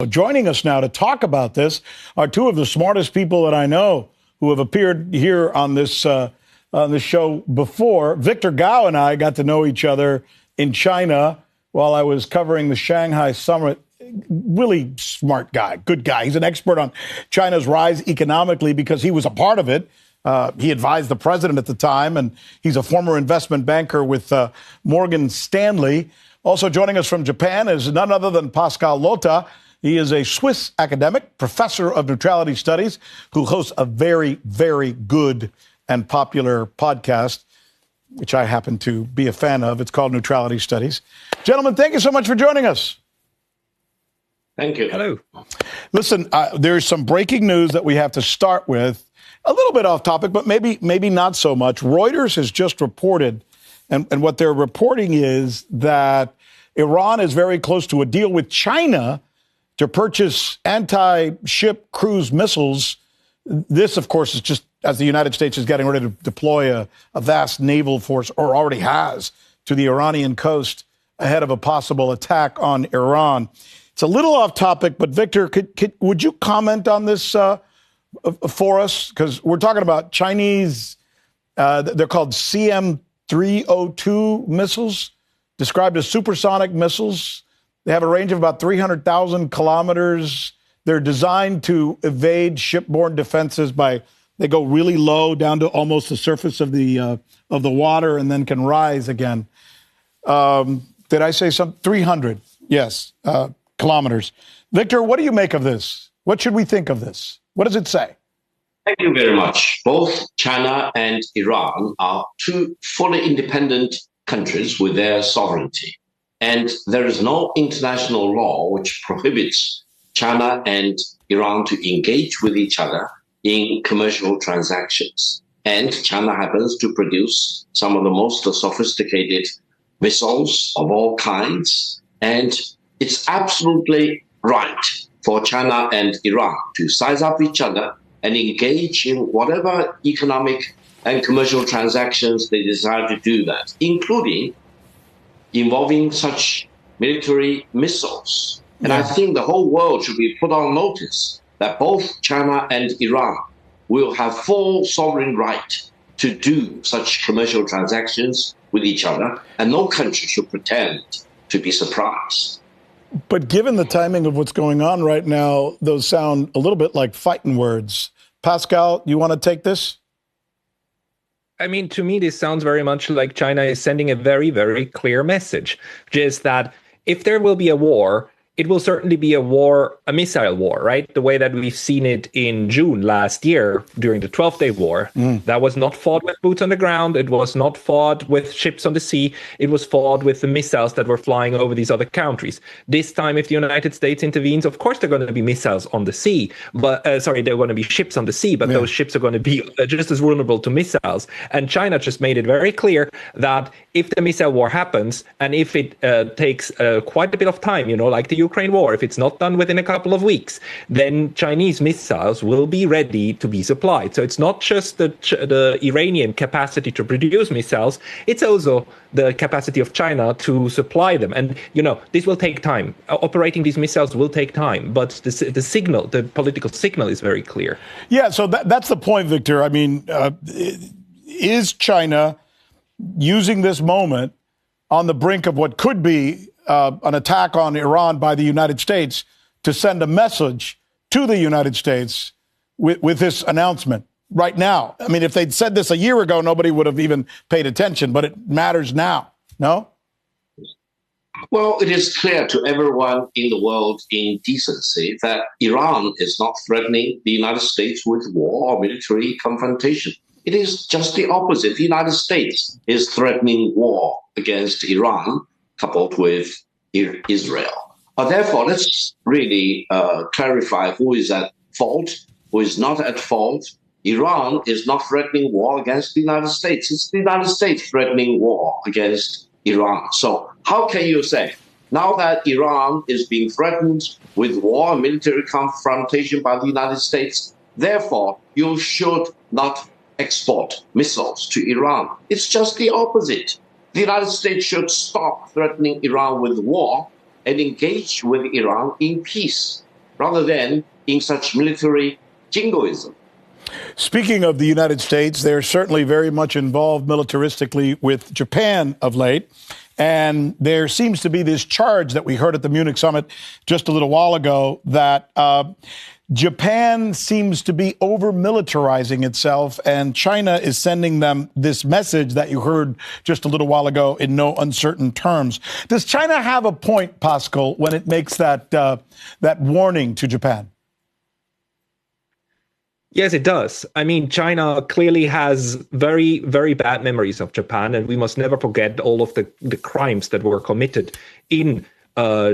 Joining us now to talk about this are two of the smartest people that I know who have appeared here on this show before. Victor Gao and I got to know each other in China while I was covering the Shanghai summit. Really smart guy, good guy. He's an expert on China's rise economically because he was a part of it. He advised the president at the time, and he's a former investment banker with Morgan Stanley. Also joining us from Japan is none other than Pascal Lotta. He is a Swiss academic, professor of neutrality studies, who hosts a very, very good and popular podcast, which I happen to be a fan of. It's called Neutrality Studies. Gentlemen, thank you so much for joining us. Thank you. Hello. Listen, there's some breaking news that we have to start with. A little bit off topic, but maybe not so much. Reuters has just reported, and what they're reporting is that Iran is very close to a deal with China to purchase anti-ship cruise missiles. This, of course, is just as the United States is getting ready to deploy a vast naval force, or already has, to the Iranian coast ahead of a possible attack on Iran. It's a little off topic, but Victor, would you comment on this for us? Because we're talking about Chinese, they're called CM-302 missiles, described as supersonic missiles. They have a range of about 300,000 kilometers. They're designed to evade shipborne defenses they go really low down to almost the surface of the water and then can rise again. Did I say something? 300, yes, kilometers. Victor, what do you make of this? What should we think of this? What does it say? Thank you very much. Both China and Iran are two fully independent countries with their sovereignty. And there is no international law which prohibits China and Iran to engage with each other in commercial transactions. And China happens to produce some of the most sophisticated missiles of all kinds. And it's absolutely right for China and Iran to size up each other and engage in whatever economic and commercial transactions they desire to do that, including involving such military missiles. And I think the whole world should be put on notice that both China and Iran will have full sovereign right to do such commercial transactions with each other, and no country should pretend to be surprised. But given the timing of what's going on right now, those sound a little bit like fighting words. Pascal, you want to take this? I mean, to me, this sounds very much like China is sending a very, very clear message, which is that if there will be a war, it will certainly be a missile war, right? The way that we've seen it in June last year during the 12-day war. That was not fought with boots on the ground. It was not fought with ships on the sea. It was fought with the missiles that were flying over these other countries. This time, if the United States intervenes, of course, there are going to be missiles on the sea. But there are going to be ships on the sea, but those ships are going to be just as vulnerable to missiles. And China just made it very clear that if the missile war happens, and if it takes quite a bit of time, like the Ukraine war, if it's not done within a couple of weeks, then Chinese missiles will be ready to be supplied. So it's not just the Iranian capacity to produce missiles, it's also the capacity of China to supply them. And, this will take time. Operating these missiles will take time, but the political signal is very clear. Yeah, so that's the point, Victor. I mean, is China using this moment on the brink of what could be an attack on Iran by the United States to send a message to the United States with this announcement right now? I mean, if they'd said this a year ago, nobody would have even paid attention, but it matters now, no? Well, it is clear to everyone in the world in decency that Iran is not threatening the United States with war or military confrontation. It is just the opposite. The United States is threatening war against Iran, coupled with Israel. Therefore, let's really clarify who is at fault, who is not at fault. Iran is not threatening war against the United States. It's the United States threatening war against Iran. So how can you say, now that Iran is being threatened with war and military confrontation by the United States, therefore you should not export missiles to Iran? It's just the opposite. The United States should stop threatening Iran with war and engage with Iran in peace. rather than in such military jingoism. Speaking of the United States, they're certainly very much involved militaristically with Japan of late. And there seems to be this charge that we heard at the Munich summit just a little while ago that Japan seems to be over-militarizing itself, and China is sending them this message that you heard just a little while ago in no uncertain terms. Does China have a point, Pascal, when it makes that warning to Japan? Yes, it does. I mean, China clearly has very, very bad memories of Japan, and we must never forget all of the crimes that were committed in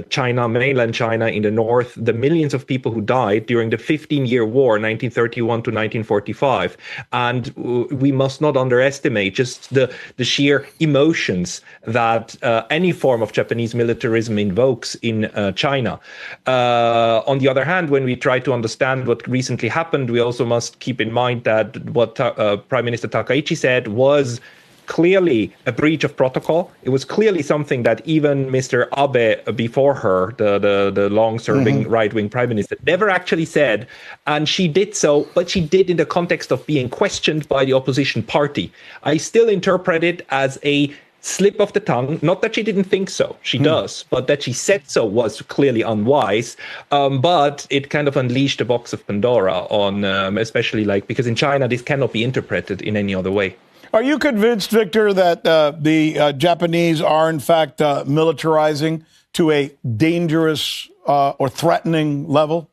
China, mainland China, in the north, the millions of people who died during the 15-year war, 1931 to 1945. And we must not underestimate just the sheer emotions that any form of Japanese militarism invokes in China. On the other hand, when we try to understand what recently happened, we also must keep in mind that what Prime Minister Takaichi said was clearly a breach of protocol. It was clearly something that even Mr. Abe before her, the long-serving right-wing prime minister, never actually said. And she did so, but she did in the context of being questioned by the opposition party. I still interpret it as a slip of the tongue. Not that she didn't think so, she does, but that she said so was clearly unwise. But it kind of unleashed a box of Pandora on, especially because in China, this cannot be interpreted in any other way. Are you convinced, Victor, that the Japanese are, in fact, militarizing to a dangerous or threatening level?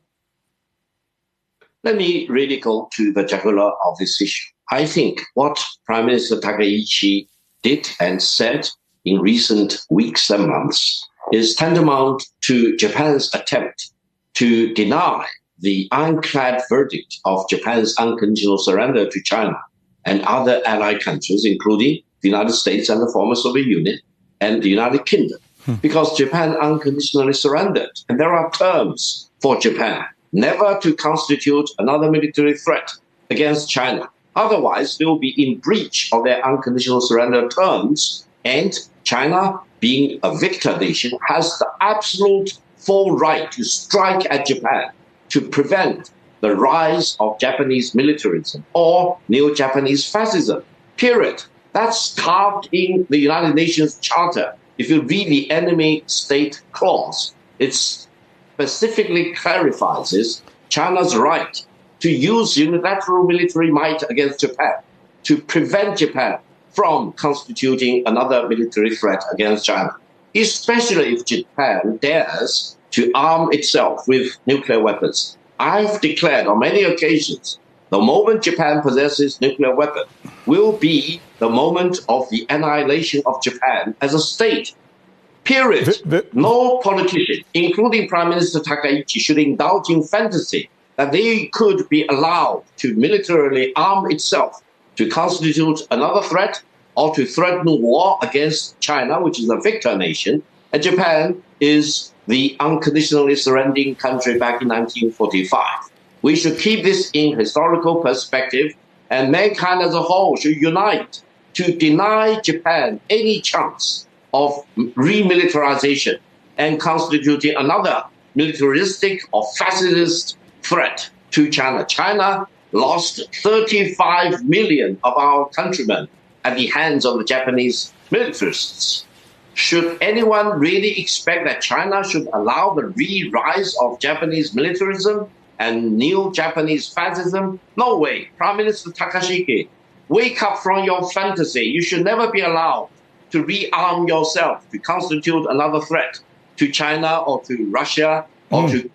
Let me really go to the jugular of this issue. I think what Prime Minister Takaichi did and said in recent weeks and months is tantamount to Japan's attempt to deny the ironclad verdict of Japan's unconditional surrender to China and other allied countries, including the United States and the former Soviet Union and the United Kingdom, because Japan unconditionally surrendered. And there are terms for Japan never to constitute another military threat against China. Otherwise, they will be in breach of their unconditional surrender terms. And China, being a victor nation, has the absolute full right to strike at Japan to prevent the rise of Japanese militarism or neo-Japanese fascism, period. That's carved in the United Nations Charter. If you read the enemy state clause, it specifically clarifies China's right to use unilateral military might against Japan to prevent Japan from constituting another military threat against China, especially if Japan dares to arm itself with nuclear weapons. I've declared on many occasions, the moment Japan possesses nuclear weapon will be the moment of the annihilation of Japan as a state. Period. No politician, including Prime Minister Takaichi, should indulge in fantasy that they could be allowed to militarily arm itself to constitute another threat or to threaten war against China, which is a victor nation, and Japan is the unconditionally surrendering country back in 1945. We should keep this in historical perspective, and mankind as a whole should unite to deny Japan any chance of remilitarization and constituting another militaristic or fascist threat to China. China lost 35 million of our countrymen at the hands of the Japanese militarists. Should anyone really expect that China should allow the re-rise of Japanese militarism and neo-Japanese fascism? No way. Prime Minister Takashiki, wake up from your fantasy. You should never be allowed to rearm yourself to constitute another threat to China or to Russia or to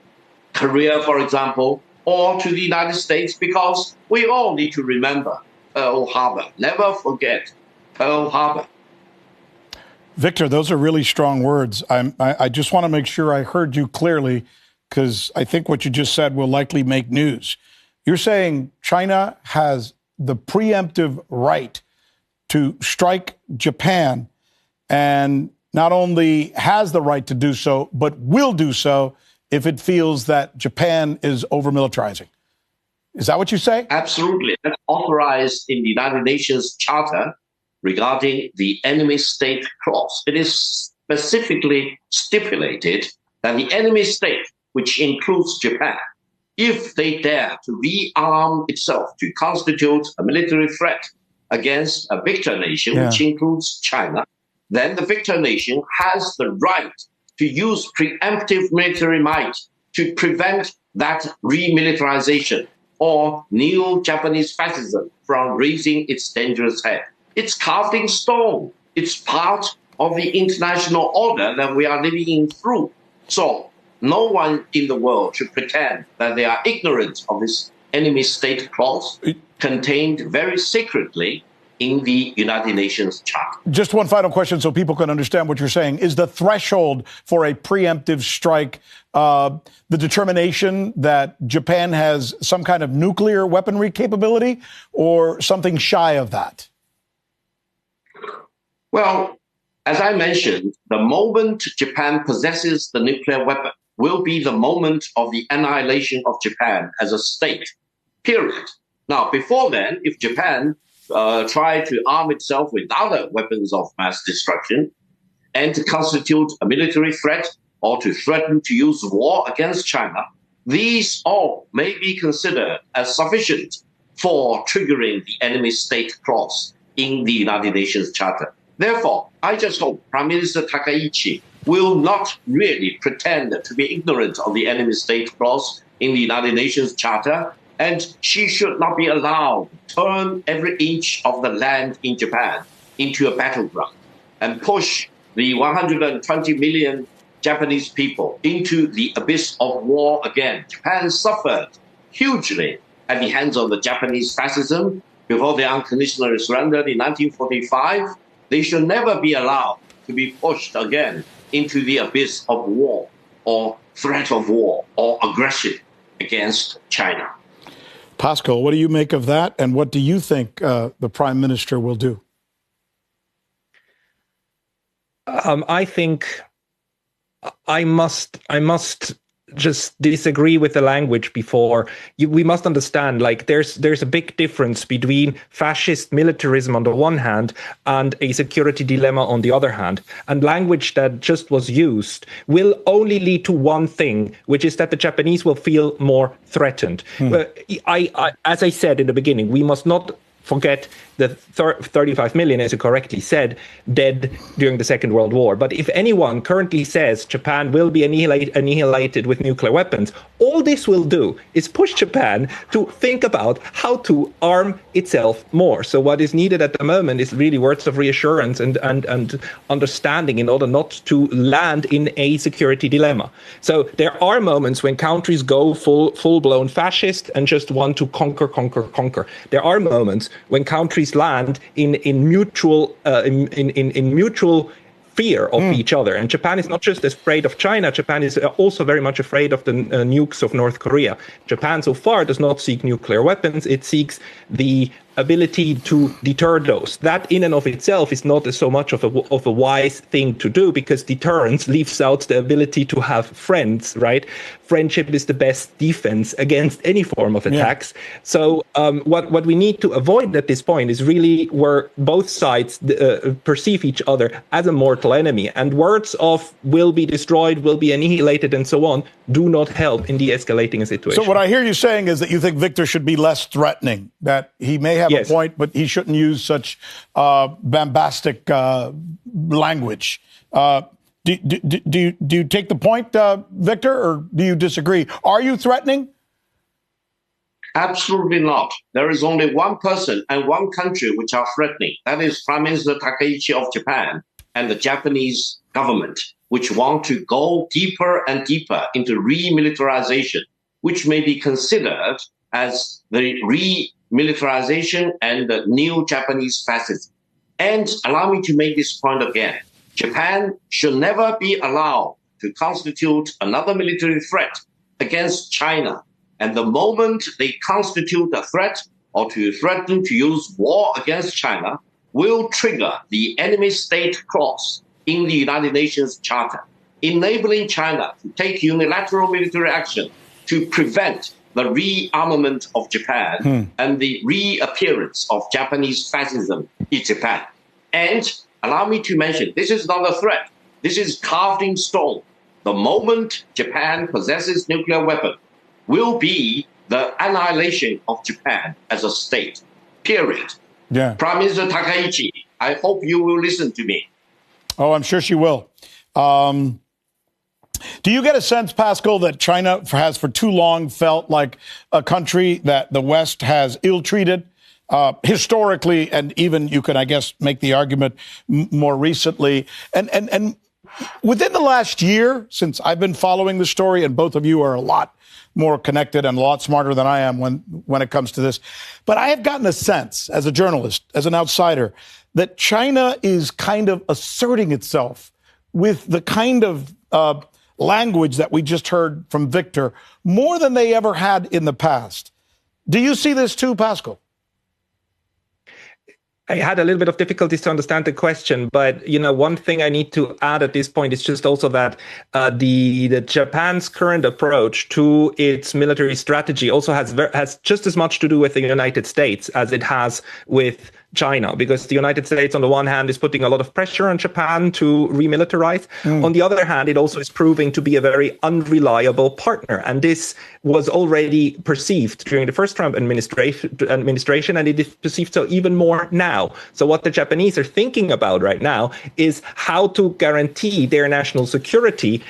Korea, for example, or to the United States, because we all need to remember Pearl Harbor. Never forget Pearl Harbor. Victor, those are really strong words. I just want to make sure I heard you clearly, because I think what you just said will likely make news. You're saying China has the preemptive right to strike Japan, and not only has the right to do so, but will do so if it feels that Japan is over-militarizing. Is that what you say? Absolutely. That's authorized in the United Nations Charter regarding the enemy state clause. It is specifically stipulated that the enemy state which includes Japan, if they dare to rearm itself to constitute a military threat against a victor nation, which includes China, then the victor nation has the right to use preemptive military might to prevent that remilitarization or neo-Japanese fascism from raising its dangerous head. It's carved in stone. It's part of the international order that we are living through. So no one in the world should pretend that they are ignorant of this enemy state clause contained very secretly in the United Nations Charter. Just one final question so people can understand what you're saying. Is the threshold for a preemptive strike the determination that Japan has some kind of nuclear weaponry capability or something shy of that? Well, as I mentioned, the moment Japan possesses the nuclear weapon will be the moment of the annihilation of Japan as a state, period. Now, before then, if Japan tried to arm itself with other weapons of mass destruction and to constitute a military threat or to threaten to use war against China, these all may be considered as sufficient for triggering the enemy state clause in the United Nations Charter. Therefore, I just hope Prime Minister Takaichi will not really pretend to be ignorant of the enemy state clause in the United Nations Charter, and she should not be allowed to turn every inch of the land in Japan into a battleground and push the 120 million Japanese people into the abyss of war again. Japan suffered hugely at the hands of the Japanese fascism before they unconditionally surrendered in 1945. They should never be allowed to be pushed again into the abyss of war or threat of war or aggression against China. Pascal, what do you make of that? And what do you think the Prime Minister will do? I think I must just disagree with the language before. We must understand, like, there's a big difference between fascist militarism on the one hand and a security dilemma on the other hand. And language that just was used will only lead to one thing, which is that the Japanese will feel more threatened. As I said in the beginning, we must not forget the 35 million, as you correctly said, dead during the Second World War. But if anyone currently says Japan will be annihilated with nuclear weapons, all this will do is push Japan to think about how to arm itself more. So what is needed at the moment is really words of reassurance and understanding in order not to land in a security dilemma. So there are moments when countries go full-blown fascist and just want to conquer. There are moments when countries land in mutual fear of each other. And Japan is not just afraid of China, Japan is also very much afraid of the nukes of North Korea. Japan so far does not seek nuclear weapons, it seeks the ability to deter those. That in and of itself is not so much of a wise thing to do, because deterrence leaves out the ability to have friends, right? Friendship is the best defense against any form of attacks. Yeah. So what we need to avoid at this point is really where both sides perceive each other as a mortal enemy, and words of will be destroyed, will be annihilated, and so on do not help in de-escalating a situation. So what I hear you saying is that you think Victor should be less threatening, that he may have a point, but he shouldn't use such bombastic language. Do you take the point, Victor, or do you disagree? Are you threatening? Absolutely not. There is only one person and one country which are threatening. That is Prime Minister Takaichi of Japan and the Japanese government, which want to go deeper and deeper into remilitarization, which may be considered as the remilitarization and the new Japanese fascism. And allow me to make this point again. Japan should never be allowed to constitute another military threat against China. And the moment they constitute a threat or to threaten to use war against China will trigger the enemy state clause in the United Nations Charter, enabling China to take unilateral military action to prevent the rearmament of Japan and the reappearance of Japanese fascism in Japan. And allow me to mention, this is not a threat. This is carved in stone. the moment Japan possesses nuclear weapon will be the annihilation of Japan as a state, period. Yeah. Prime Minister Takaichi, I hope you will listen to me. Oh, I'm sure she will. Do you get a sense, Pascal, that China has for too long felt like a country that the West has ill-treated historically, and even you can, I guess, make the argument more recently? And within the last year, since I've been following the story, and both of you are a lot more connected and a lot smarter than I am when it comes to this, but I have gotten a sense as a journalist, as an outsider, that China is kind of asserting itself with the kind of language that we just heard from Victor more than they ever had in the past. Do you see this too, Pascal? I had a little bit of difficulties to understand the question, but one thing I need to add at this point is just also that the Japan's current approach to its military strategy also has just as much to do with the United States as it has with China, because the United States, on the one hand, is putting a lot of pressure on Japan to remilitarize. On the other hand, it also is proving to be a very unreliable partner. And this was already perceived during the first Trump administration, and it is perceived so even more now. So what the Japanese are thinking about right now is how to guarantee their national security,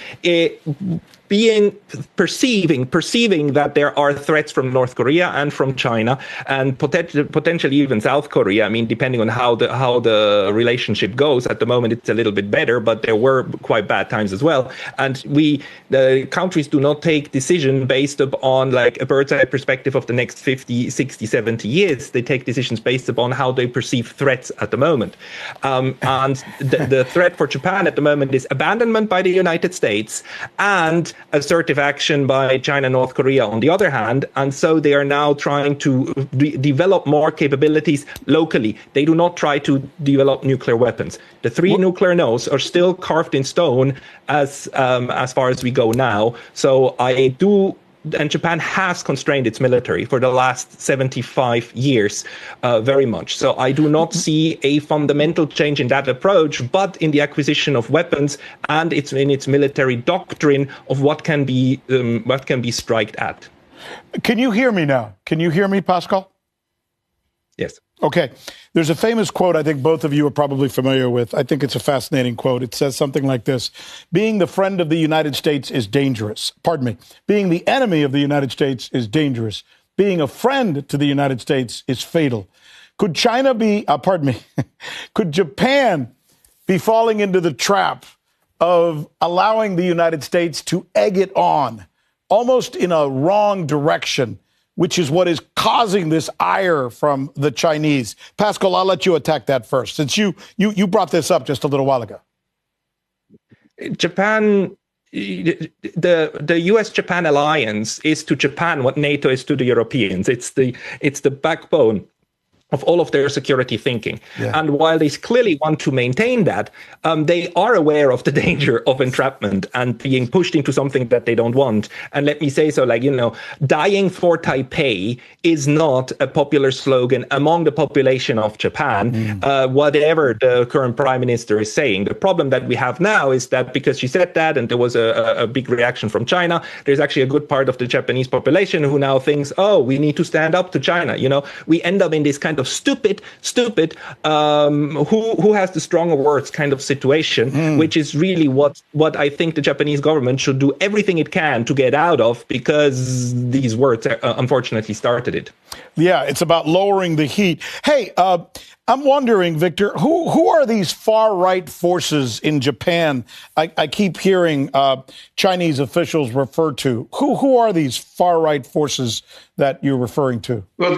perceiving that there are threats from North Korea and from China and potentially even South Korea. I mean, depending on how the relationship goes. At the moment, it's a little bit better, but there were quite bad times as well. And the countries do not take decision based upon like a bird's eye perspective of the next 50, 60, 70 years. They take decisions based upon how they perceive threats at the moment. And the threat for Japan at the moment is abandonment by the United States and assertive action by China and North Korea on the other hand. And so they are now trying to develop more capabilities locally. They do not try to develop nuclear weapons. The three nuclear no's are still carved in stone as far as we go now. So and Japan has constrained its military for the last 75 years very much. So I do not see a fundamental change in that approach, but in the acquisition of weapons and in its military doctrine of what can be striked at. Can you hear me now? Can you hear me, Pascal? Yes. Okay. There's a famous quote I think both of you are probably familiar with. I think it's a fascinating quote. It says something like this: being the friend of the United States is dangerous. Pardon me. Being the enemy of the United States is dangerous. Being a friend to the United States is fatal. Could China could Japan be falling into the trap of allowing the United States to egg it on almost in a wrong direction, which is what is causing this ire from the Chinese? Pascal, I'll let you attack that first, since you brought this up just a little while ago. Japan, the U.S.-Japan alliance is to Japan what NATO is to the Europeans. It's the backbone of all of their security thinking. Yeah. And while they clearly want to maintain that, they are aware of the danger of entrapment and being pushed into something that they don't want. And let me say so, dying for Taipei is not a popular slogan among the population of Japan, whatever the current prime minister is saying. The problem that we have now is that because she said that and there was a big reaction from China, there's actually a good part of the Japanese population who now thinks, oh, we need to stand up to China. We end up in this kind of stupid, who has the stronger words kind of situation, which is really what I think the Japanese government should do everything it can to get out of, because these words unfortunately started it. Yeah, it's about lowering the heat. Hey, I'm wondering, Victor, who are these far-right forces in Japan I keep hearing Chinese officials refer to? Who are these far-right forces that you're referring to? Well,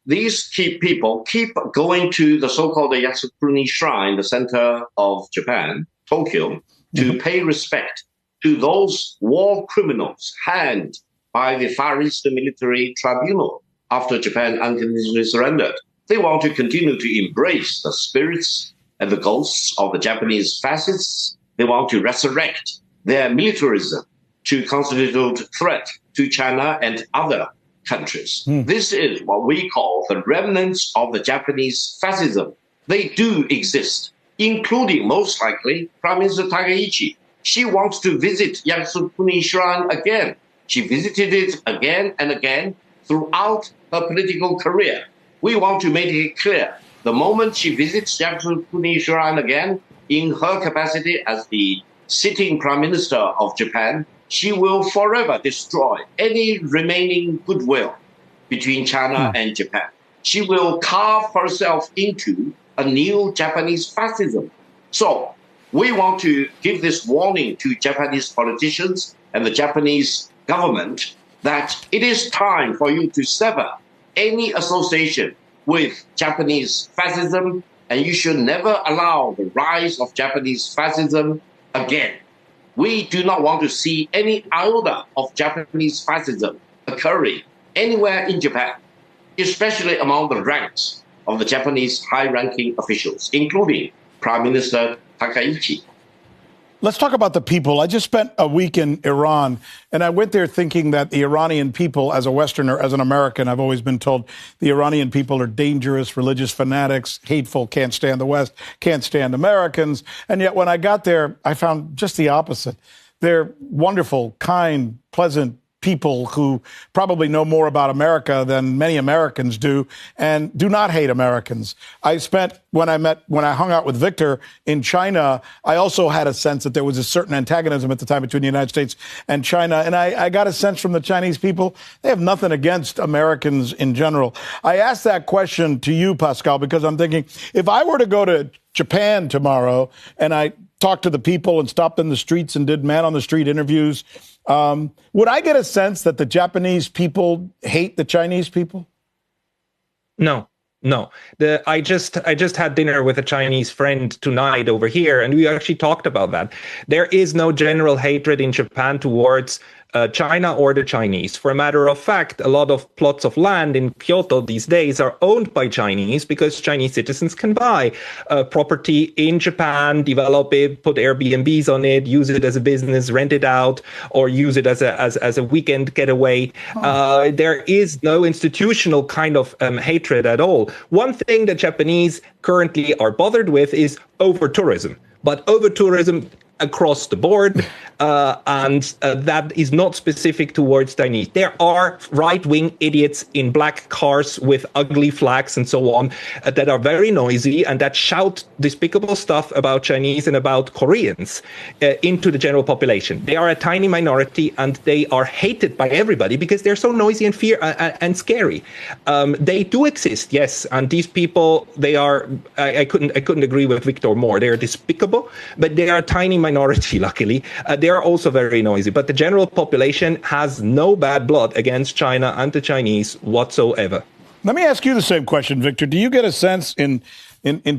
these people keep going to the so-called Yasukuni Shrine, the center of Japan, Tokyo, to pay respect to those war criminals hanged by the Far East Military Tribunal after Japan unconditionally surrendered. They want to continue to embrace the spirits and the ghosts of the Japanese fascists. They want to resurrect their militarism to constitute threat to China and other countries. This is what we call the remnants of the Japanese fascism. They do exist, including most likely Prime Minister Takaichi. She wants to visit Yasukuni Shrine again. She visited it again and again throughout her political career. We want to make it clear, the moment she visits Yasukuni Shrine again, in her capacity as the sitting Prime Minister of Japan, she will forever destroy any remaining goodwill between China and Japan. She will carve herself into a new Japanese fascism. So we want to give this warning to Japanese politicians and the Japanese government that it is time for you to sever any association with Japanese fascism, and you should never allow the rise of Japanese fascism again. We do not want to see any iota of Japanese fascism occurring anywhere in Japan, especially among the ranks of the Japanese high-ranking officials, including Prime Minister Takaichi. Let's talk about the people. I just spent a week in Iran, and I went there thinking that the Iranian people, as a Westerner, as an American, I've always been told the Iranian people are dangerous, religious fanatics, hateful, can't stand the West, can't stand Americans. And yet when I got there, I found just the opposite. They're wonderful, kind, pleasant people who probably know more about America than many Americans do and do not hate Americans. When I hung out with Victor in China, I also had a sense that there was a certain antagonism at the time between the United States and China. And I got a sense from the Chinese people, they have nothing against Americans in general. I asked that question to you, Pascal, because I'm thinking, if I were to go to Japan tomorrow and I talked to the people and stopped in the streets and did man on the street interviews, would I get a sense that the Japanese people hate the Chinese people? No. I just had dinner with a Chinese friend tonight over here, and we actually talked about that. There is no general hatred in Japan towards China or the Chinese. For a matter of fact, a lot of plots of land in Kyoto these days are owned by Chinese because Chinese citizens can buy property in Japan, develop it, put Airbnbs on it, use it as a business, rent it out, or use it as a weekend getaway. There is no institutional kind of hatred at all. One thing the Japanese currently are bothered with is over-tourism. But over-tourism across the board, and that is not specific towards Chinese. There are right-wing idiots in black cars with ugly flags and so on that are very noisy and that shout despicable stuff about Chinese and about Koreans into the general population. They are a tiny minority and they are hated by everybody because they're so noisy and and scary. They do exist, yes, and these people, they are. I couldn't agree with Victor more. They are despicable, but they are a tiny minority, luckily. They are also very noisy, but the general population has no bad blood against China and the Chinese whatsoever. Let me ask you the same question, Victor. Do you get a sense in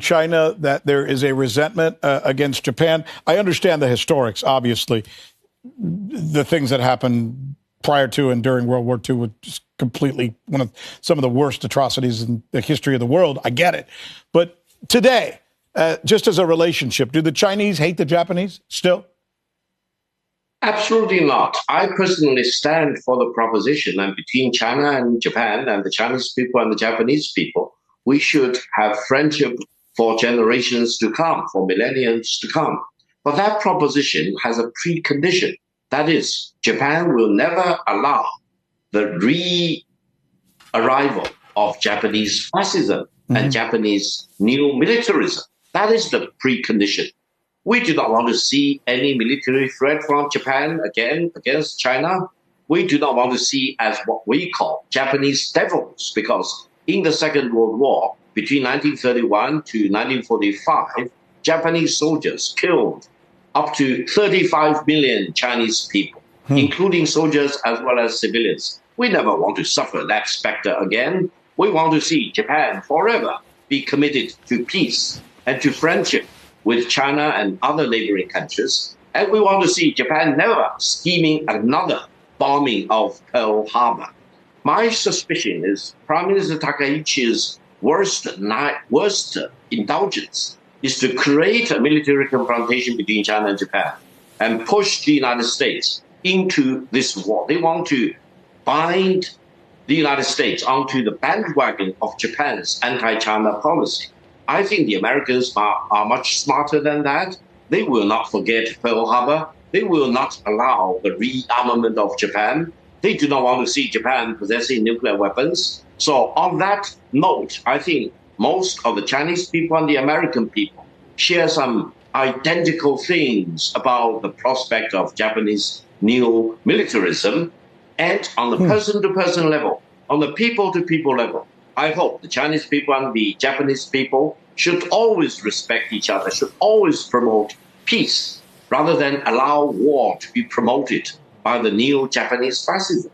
China that there is a resentment against Japan? I understand the historics, obviously. The things that happened prior to and during World War II were just completely some of the worst atrocities in the history of the world. I get it. But today, just as a relationship, do the Chinese hate the Japanese still? Absolutely not. I personally stand for the proposition that between China and Japan and the Chinese people and the Japanese people, we should have friendship for generations to come, for millenniums to come. But that proposition has a precondition. That is, Japan will never allow the re-arrival of Japanese fascism and Japanese new militarism. That is the precondition. We do not want to see any military threat from Japan again against China. We do not want to see as what we call Japanese devils, because in the Second World War, between 1931 to 1945, Japanese soldiers killed up to 35 million Chinese people, including soldiers as well as civilians. We never want to suffer that specter again. We want to see Japan forever be committed to peace and to friendship with China and other neighboring countries. And we want to see Japan never scheming another bombing of Pearl Harbor. My suspicion is Prime Minister Takaichi's worst indulgence is to create a military confrontation between China and Japan and push the United States into this war. They want to bind the United States onto the bandwagon of Japan's anti-China policy. I think the Americans are much smarter than that. They will not forget Pearl Harbor. they will not allow the rearmament of Japan. They do not want to see Japan possessing nuclear weapons. So on that note, I think most of the Chinese people and the American people share some identical things about the prospect of Japanese neo-militarism. And on the person-to-person level, on the people-to-people level, I hope the Chinese people and the Japanese people should always respect each other, should always promote peace, rather than allow war to be promoted by the neo-Japanese fascism.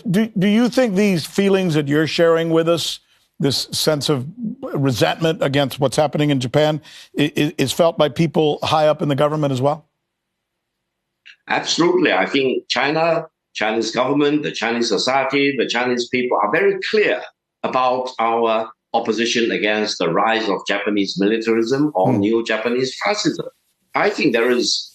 Do you think these feelings that you're sharing with us, this sense of resentment against what's happening in Japan, is felt by people high up in the government as well? Absolutely. I think Chinese government, the Chinese society, the Chinese people are very clear about our opposition against the rise of Japanese militarism or neo-Japanese fascism. I think there is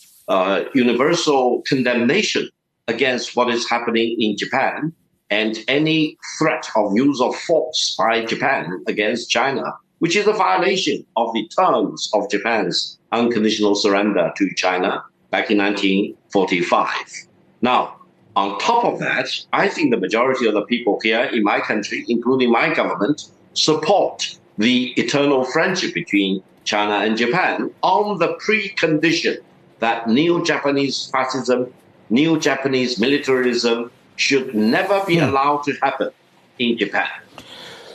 universal condemnation against what is happening in Japan, and any threat of use of force by Japan against China, which is a violation of the terms of Japan's unconditional surrender to China back in 1945. Now, on top of that, I think the majority of the people here in my country, including my government, support the eternal friendship between China and Japan on the precondition that neo-Japanese fascism, neo-Japanese militarism should never be allowed to happen in Japan.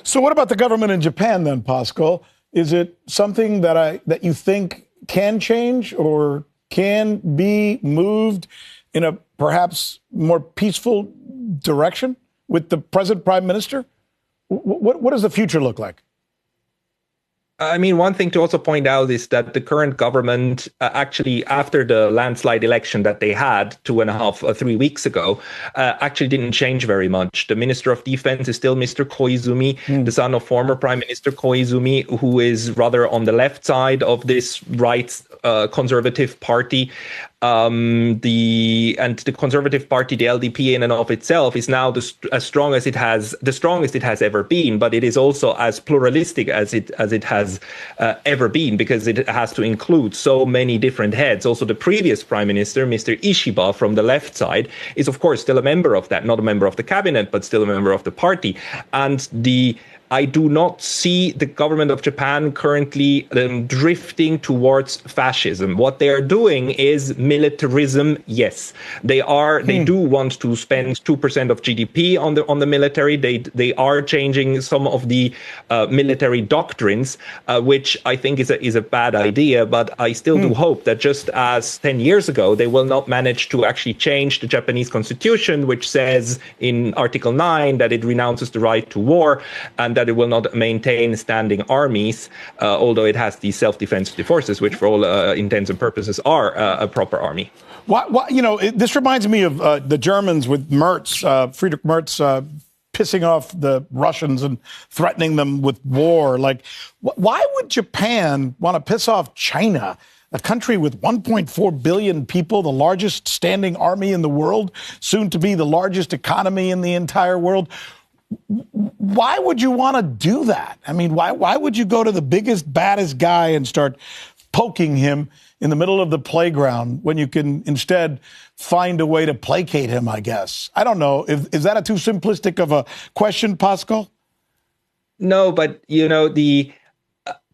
So what about the government in Japan then, Pascal? Is it something that you think can change or can be moved in a perhaps more peaceful direction with the present prime minister? What does the future look like? I mean, one thing to also point out is that the current government, actually, after the landslide election that they had 3 weeks ago, actually didn't change very much. The Minister of Defense is still Mr. Koizumi, the son of former Prime Minister Koizumi, who is rather on the left side of this right conservative party. The Conservative Party, the LDP, in and of itself, is now the strongest it has ever been, but it is also as pluralistic as it has ever been, because it has to include so many different heads. Also, the previous prime minister, Mr. Ishiba, from the left side, is of course still a member of that, not a member of the cabinet, but still a member of the party. And I do not see the government of Japan currently drifting towards fascism. What they are doing is militarism. Yes, they do want to spend 2% of GDP on the military. They are changing some of the military doctrines, which I think is a bad idea. But I still do hope that, just as 10 years ago, they will not manage to actually change the Japanese constitution, which says in Article 9 that it renounces the right to war, and that it will not maintain standing armies, although it has these self-defensive forces, which for all intents and purposes are a proper army. This reminds me of the Germans with Merz, Friedrich Merz, pissing off the Russians and threatening them with war. Like, why would Japan want to piss off China, a country with 1.4 billion people, the largest standing army in the world, soon to be the largest economy in the entire world? Why would you want to do that? I mean, why would you go to the biggest, baddest guy and start poking him in the middle of the playground when you can instead find a way to placate him, I guess? I don't know. Is that a too simplistic of a question, Pascal? No, but,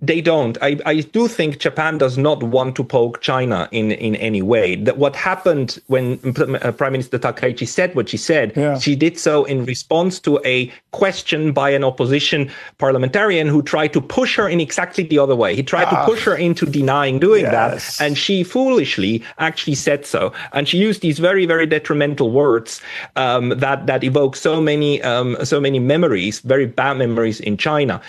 they don't. I do think Japan does not want to poke China in any way. That what happened when Prime Minister Takaichi said what she said, she did so in response to a question by an opposition parliamentarian who tried to push her in exactly the other way. He tried to push her into denying doing that, and she foolishly actually said so. And she used these very, very detrimental words that evoke so many memories, very bad memories in China.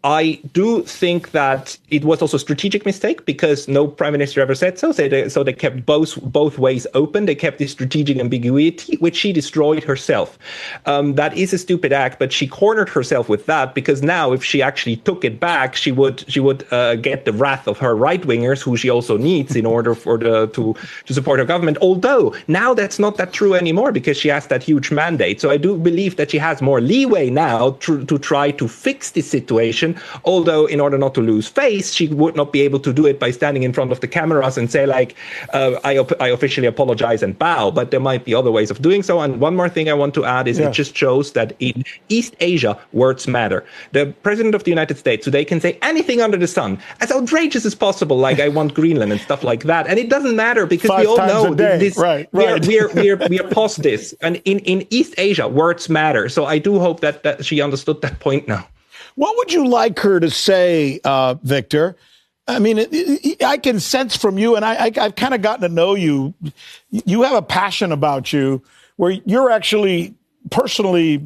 I do think that it was also a strategic mistake, because no prime minister ever said so. So they kept both ways open. They kept this strategic ambiguity, which she destroyed herself. That is a stupid act, but she cornered herself with that, because now if she actually took it back, she would get the wrath of her right wingers, who she also needs in order to support her government. Although now that's not that true anymore, because she has that huge mandate. So I do believe that she has more leeway now to try to fix this situation. Although in order order not to lose face, she would not be able to do it by standing in front of the cameras and say, like, I officially apologize and bow. But there might be other ways of doing so. And one more thing I want to add is it just shows that in East Asia, words matter. The president of the United States today can say anything under the sun, as outrageous as possible, like I want Greenland and stuff like that. And it doesn't matter because we all know this. Right. We're past this. And in East Asia, words matter. So I do hope that she understood that point now. What would you like her to say, Victor? I mean, I can sense from you, and I've kind of gotten to know you. You have a passion about you where you're actually personally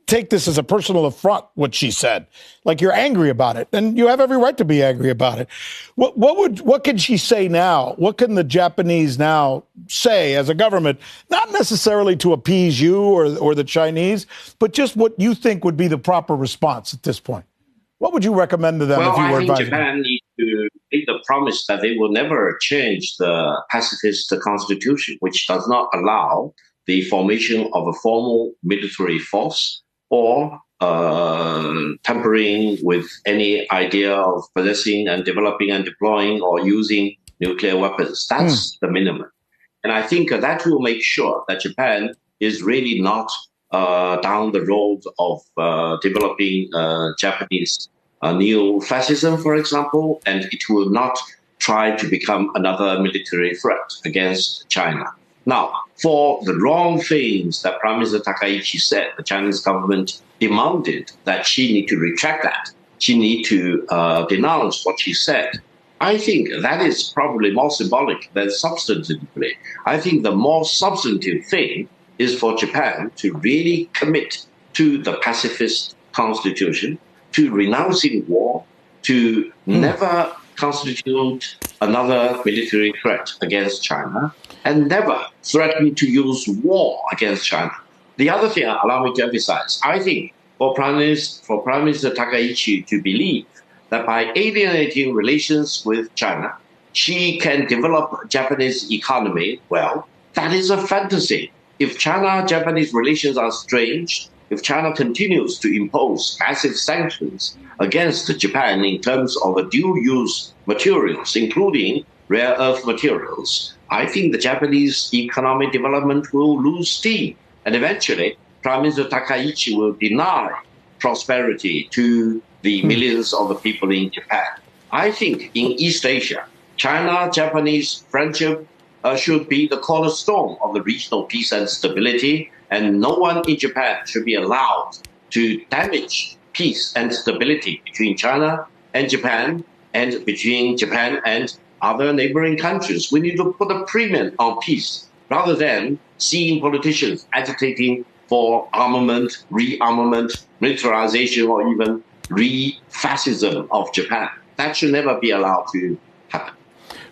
take this as a personal affront, what she said. Like you're angry about it, and you have every right to be angry about it. What can she say now? What can the Japanese now say as a government, not necessarily to appease you or the Chinese, but just what you think would be the proper response at this point? What would you recommend to them if you were advising? Well, I think Japan needs to make the promise that they will never change the pacifist constitution, which does not allow the formation of a formal military force or tampering with any idea of possessing and developing and deploying or using nuclear weapons. That's the minimum. And I think that will make sure that Japan is really not down the road of developing Japanese neo-fascism, for example, and it will not try to become another military threat against China. Now, for the wrong things that Prime Minister Takaichi said, the Chinese government demanded that she need to retract that. She need to denounce what she said. I think that is probably more symbolic than substantively. I think the more substantive thing is for Japan to really commit to the pacifist constitution, to renouncing war, to never constitute another military threat against China, and never threaten to use war against China. The other thing, allow me to emphasize, I think for Prime Minister Takaichi to believe that by alienating relations with China, she can develop Japanese economy, well, that is a fantasy. If China-Japanese relations are strained, if China continues to impose massive sanctions against Japan in terms of dual-use materials, including rare earth materials, I think the Japanese economic development will lose steam. And eventually, Prime Minister Takaichi will deny prosperity to the millions of the people in Japan. I think in East Asia, China-Japanese friendship should be the cornerstone of the regional peace and stability, and no one in Japan should be allowed to damage peace and stability between China and Japan, and between Japan and other neighboring countries. We need to put a premium on peace rather than seeing politicians agitating for armament, rearmament, militarization, or even re-fascism of Japan. That should never be allowed to happen.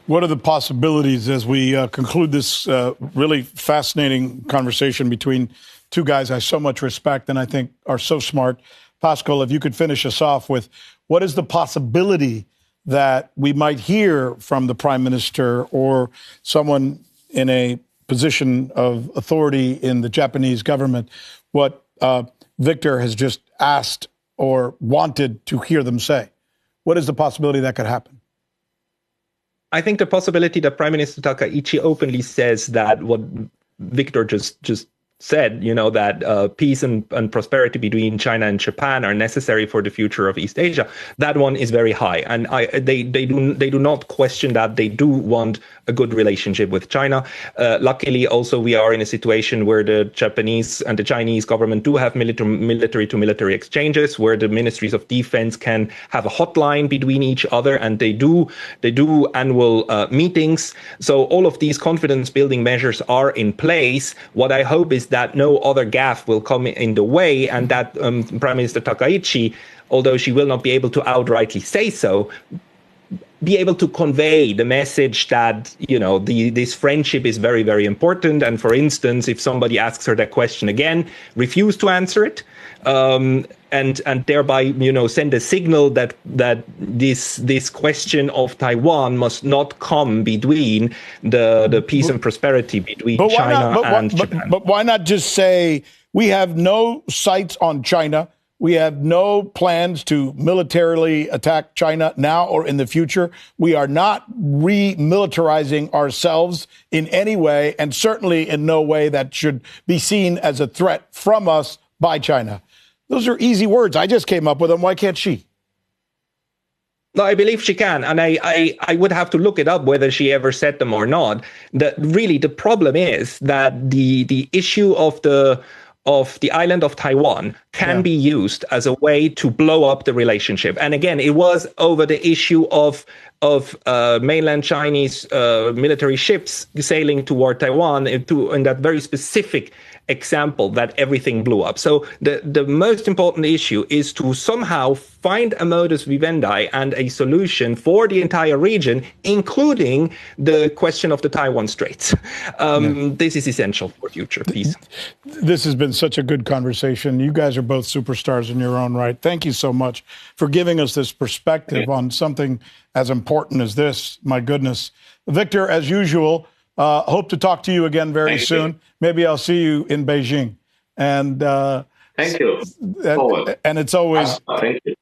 What are the possibilities as we conclude this really fascinating conversation between two guys I so much respect and I think are so smart? Pascal, if you could finish us off with what is the possibility that we might hear from the Prime Minister or someone in a position of authority in the Japanese government, what Victor has just asked or wanted to hear them say? What is the possibility that could happen? I think the possibility that Prime Minister Takaichi openly says that what Victor just said, that peace and prosperity between China and Japan are necessary for the future of East Asia. That one is very high, and they do not question that. They do want a good relationship with China. Luckily, also we are in a situation where the Japanese and the Chinese government do have military to military exchanges, where the ministries of defense can have a hotline between each other, and they do annual meetings. So all of these confidence building measures are in place. What I hope is that no other gaffe will come in the way, and that Prime Minister Takaichi, although she will not be able to outrightly say so, be able to convey the message that, this friendship is very, very important. And for instance, if somebody asks her that question again, refuse to answer it, and thereby, send a signal that this question of Taiwan must not come between the peace and prosperity between China and Japan. But why not just say we have no sights on China? We have no plans to militarily attack China now or in the future. We are not remilitarizing ourselves in any way, and certainly in no way that should be seen as a threat from us by China. Those are easy words. I just came up with them. Why can't she? No, I believe she can. And I would have to look it up whether she ever said them or not. Really, the problem is that the issue of the island of Taiwan can be used as a way to blow up the relationship. And again, it was over the issue of mainland Chinese military ships sailing toward Taiwan in that very specific example that everything blew up. So the most important issue is to somehow find a modus vivendi and a solution for the entire region, including the question of the Taiwan Straits. This is essential for future peace. This has been such a good conversation. You guys are both superstars in your own right. Thank you so much for giving us this perspective on something as important as this. My goodness. Victor, as usual, hope to talk to you again very soon. Maybe I'll see you in Beijing. And thank you. And it's always thank you.